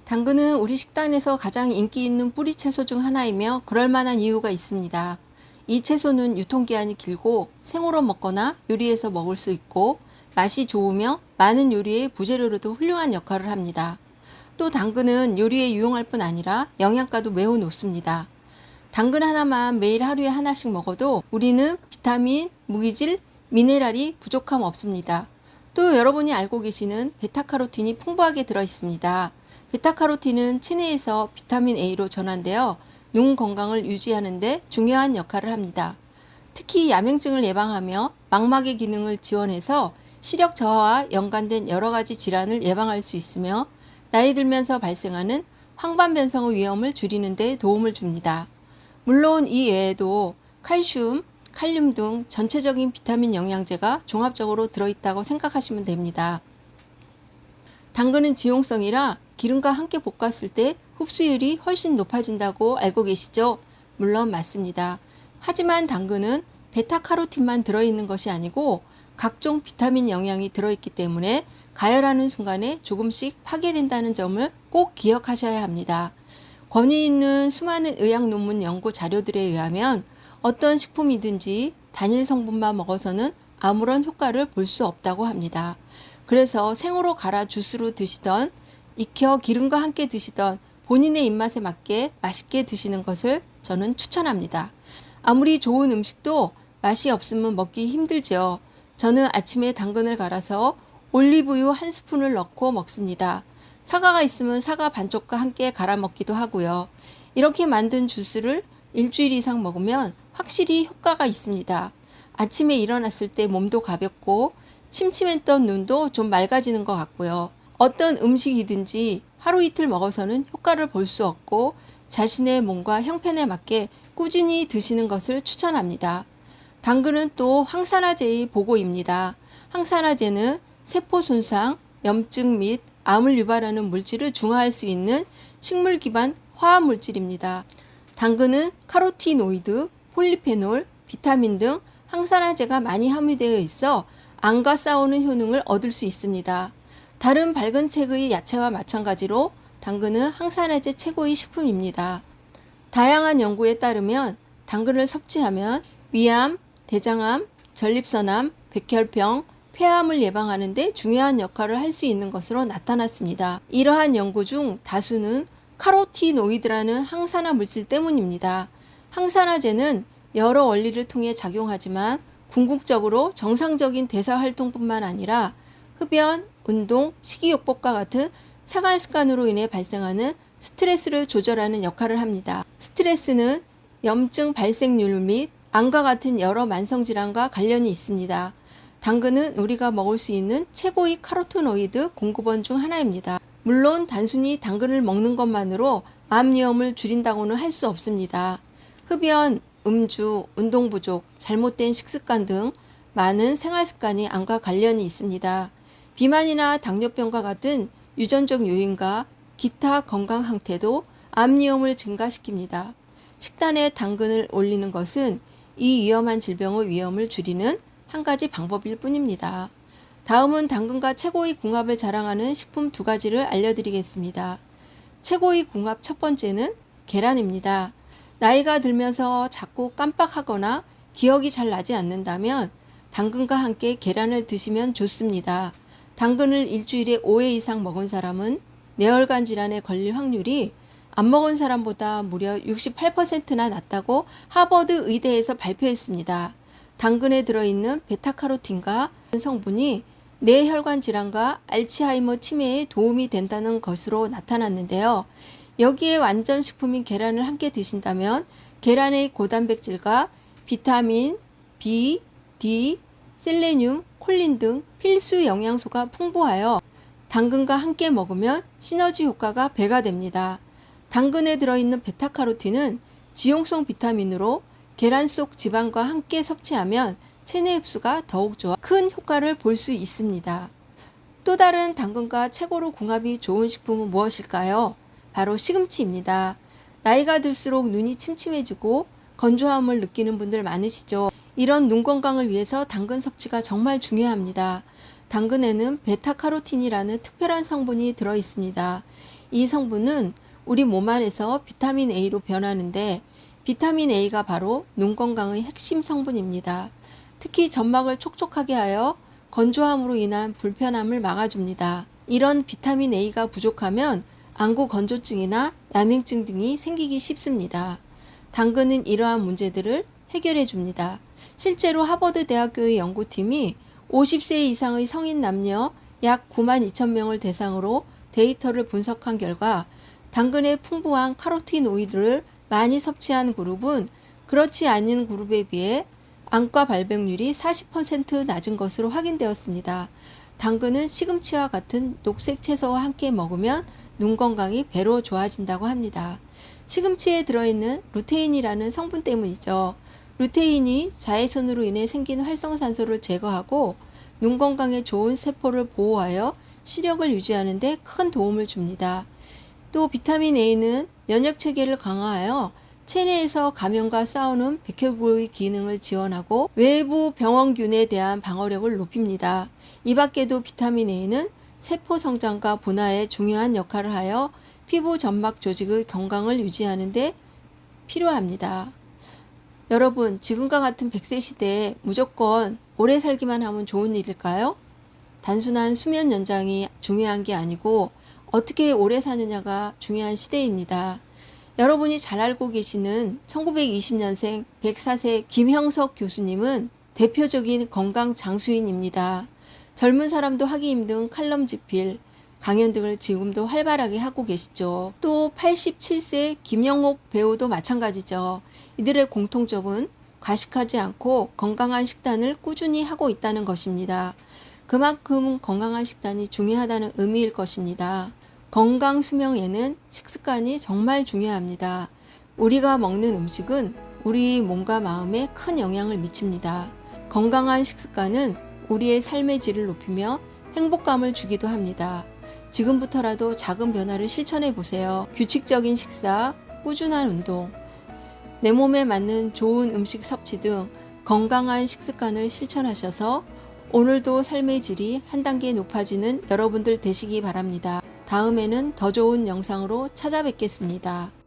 당근은 우리 식단에서 가장 인기 있는 뿌리 채소 중 하나이며 그럴 만한 이유가 있습니다. 이 채소는 유통기한이 길고 생으로 먹거나 요리해서 먹을 수 있고 맛이 좋으며 많은 요리의 부재료로도 훌륭한 역할을 합니다. 또 당근은 요리에 유용할 뿐 아니라 영양가도 매우 높습니다. 당근 하나만 매일 하루에 하나씩 먹어도 우리는 비타민, 무기질, 미네랄이 부족함 없습니다. 또 여러분이 알고 계시는 베타카로틴이 풍부하게 들어 있습니다. 베타카로틴은 체내에서 비타민 A로 전환되어 눈 건강을 유지하는 데 중요한 역할을 합니다. 특히 야맹증을 예방하며 망막의 기능을 지원해서 시력 저하와 연관된 여러 가지 질환을 예방할 수 있으며 나이 들면서 발생하는 황반변성의 위험을 줄이는 데 도움을 줍니다. 물론 이 외에도 칼슘, 칼륨 등 전체적인 비타민 영양제가 종합적으로 들어있다고 생각하시면 됩니다. 당근은 지용성이라 기름과 함께 볶았을 때 흡수율이 훨씬 높아진다고 알고 계시죠? 물론 맞습니다. 하지만 당근은 베타카로틴만 들어있는 것이 아니고 각종 비타민 영양이 들어있기 때문에 가열하는 순간에 조금씩 파괴된다는 점을 꼭 기억하셔야 합니다. 권위 있는 수많은 의학 논문 연구 자료들에 의하면 어떤 식품이든지 단일 성분만 먹어서는 아무런 효과를 볼 수 없다고 합니다. 그래서 생으로 갈아 주스로 드시던 익혀 기름과 함께 드시던 본인의 입맛에 맞게 맛있게 드시는 것을 저는 추천합니다. 아무리 좋은 음식도 맛이 없으면 먹기 힘들죠. 저는 아침에 당근을 갈아서 올리브유 한 스푼을 넣고 먹습니다. 사과가 있으면 사과 반쪽과 함께 갈아 먹기도 하고요. 이렇게 만든 주스를 일주일 이상 먹으면 확실히 효과가 있습니다. 아침에 일어났을 때 몸도 가볍고 침침했던 눈도 좀 맑아지는 것 같고요. 어떤 음식이든지 하루 이틀 먹어서는 효과를 볼 수 없고 자신의 몸과 형편에 맞게 꾸준히 드시는 것을 추천합니다. 당근은 또 항산화제의 보고입니다. 항산화제는 세포 손상, 염증 및 암을 유발하는 물질을 중화할 수 있는 식물 기반 화학 물질입니다. 당근은 카로티노이드, 폴리페놀, 비타민 등 항산화제가 많이 함유되어 있어 암과 싸우는 효능을 얻을 수 있습니다. 다른 밝은 색의 야채와 마찬가지로 당근은 항산화제 최고의 식품입니다. 다양한 연구에 따르면 당근을 섭취하면 위암, 대장암, 전립선암, 백혈병, 폐암을 예방하는 데 중요한 역할을 할 수 있는 것으로 나타났습니다. 이러한 연구 중 다수는 카로티노이드라는 항산화 물질 때문입니다. 항산화제는 여러 원리를 통해 작용하지만 궁극적으로 정상적인 대사 활동뿐만 아니라 흡연, 운동, 식이요법과 같은 생활 습관으로 인해 발생하는 스트레스를 조절하는 역할을 합니다. 스트레스는 염증 발생률 및 암과 같은 여러 만성질환과 관련이 있습니다. 당근은 우리가 먹을 수 있는 최고의 카로티노이드 공급원 중 하나입니다. 물론 단순히 당근을 먹는 것만으로 암 위험을 줄인다고는 할 수 없습니다. 흡연, 음주, 운동 부족, 잘못된 식습관 등 많은 생활 습관이 암과 관련이 있습니다. 비만이나 당뇨병과 같은 유전적 요인과 기타 건강 상태도 암 위험을 증가시킵니다. 식단에 당근을 올리는 것은 이 위험한 질병의 위험을 줄이는 한 가지 방법일 뿐입니다. 다음은 당근과 최고의 궁합을 자랑하는 식품 두 가지를 알려드리겠습니다. 최고의 궁합 첫 번째는 계란입니다. 나이가 들면서 자꾸 깜빡하거나 기억이 잘 나지 않는다면 당근과 함께 계란을 드시면 좋습니다. 당근을 일주일에 5회 이상 먹은 사람은 뇌혈관 질환에 걸릴 확률이 안 먹은 사람보다 무려 68%나 낮다고 하버드 의대에서 발표했습니다. 당근에 들어있는 베타카로틴과 성분이 뇌혈관 질환과 알츠하이머 치매에 도움이 된다는 것으로 나타났는데요. 여기에 완전 식품인 계란을 함께 드신다면 계란의 고단백질과 비타민, B, D, 셀레늄, 콜린 등 필수 영양소가 풍부하여 당근과 함께 먹으면 시너지 효과가 배가 됩니다. 당근에 들어있는 베타카로틴은 지용성 비타민으로 계란 속 지방과 함께 섭취하면 체내 흡수가 더욱 좋아 큰 효과를 볼 수 있습니다. 또 다른 당근과 최고로 궁합이 좋은 식품은 무엇일까요? 바로 시금치입니다. 나이가 들수록 눈이 침침해지고 건조함을 느끼는 분들 많으시죠? 이런 눈 건강을 위해서 당근 섭취가 정말 중요합니다. 당근에는 베타카로틴이라는 특별한 성분이 들어 있습니다. 이 성분은 우리 몸 안에서 비타민 A로 변하는데 비타민 A가 바로 눈 건강의 핵심 성분입니다. 특히 점막을 촉촉하게 하여 건조함으로 인한 불편함을 막아줍니다. 이런 비타민 A가 부족하면 안구 건조증이나 야맹증 등이 생기기 쉽습니다. 당근은 이러한 문제들을 해결해 줍니다. 실제로 하버드 대학교의 연구팀이 50세 이상의 성인 남녀 약 9만 2천 명을 대상으로 데이터를 분석한 결과 당근의 풍부한 카로티노이드를 많이 섭취한 그룹은 그렇지 않은 그룹에 비해 안과 발병률이 40% 낮은 것으로 확인되었습니다. 당근은 시금치와 같은 녹색 채소와 함께 먹으면 눈 건강이 배로 좋아진다고 합니다. 시금치에 들어있는 루테인이라는 성분 때문이죠. 루테인이 자외선으로 인해 생긴 활성산소를 제거하고 눈 건강에 좋은 세포를 보호하여 시력을 유지하는 데 큰 도움을 줍니다. 또 비타민 A는 면역 체계를 강화하여 체내에서 감염과 싸우는 백혈구의 기능을 지원하고 외부 병원균에 대한 방어력을 높입니다. 이 밖에도 비타민 A는 세포 성장과 분화에 중요한 역할을 하여 피부 점막 조직의 건강을 유지하는 데 필요합니다. 여러분, 지금과 같은 100세 시대에 무조건 오래 살기만 하면 좋은 일일까요? 단순한 수면 연장이 중요한 게 아니고 어떻게 오래 사느냐가 중요한 시대입니다. 여러분이 잘 알고 계시는 1920년생 104세 김형석 교수님은 대표적인 건강 장수인입니다. 젊은 사람도 하기 힘든 칼럼 집필, 강연 등을 지금도 활발하게 하고 계시죠. 또 87세 김영옥 배우도 마찬가지죠. 이들의 공통점은 과식하지 않고 건강한 식단을 꾸준히 하고 있다는 것입니다. 그만큼 건강한 식단이 중요하다는 의미일 것입니다. 건강 수명에는 식습관이 정말 중요합니다. 우리가 먹는 음식은 우리 몸과 마음에 큰 영향을 미칩니다. 건강한 식습관은 우리의 삶의 질을 높이며 행복감을 주기도 합니다. 지금부터라도 작은 변화를 실천해 보세요. 규칙적인 식사, 꾸준한 운동, 내 몸에 맞는 좋은 음식 섭취 등 건강한 식습관을 실천하셔서 오늘도 삶의 질이 한 단계 높아지는 여러분들 되시기 바랍니다. 다음에는 더 좋은 영상으로 찾아뵙겠습니다.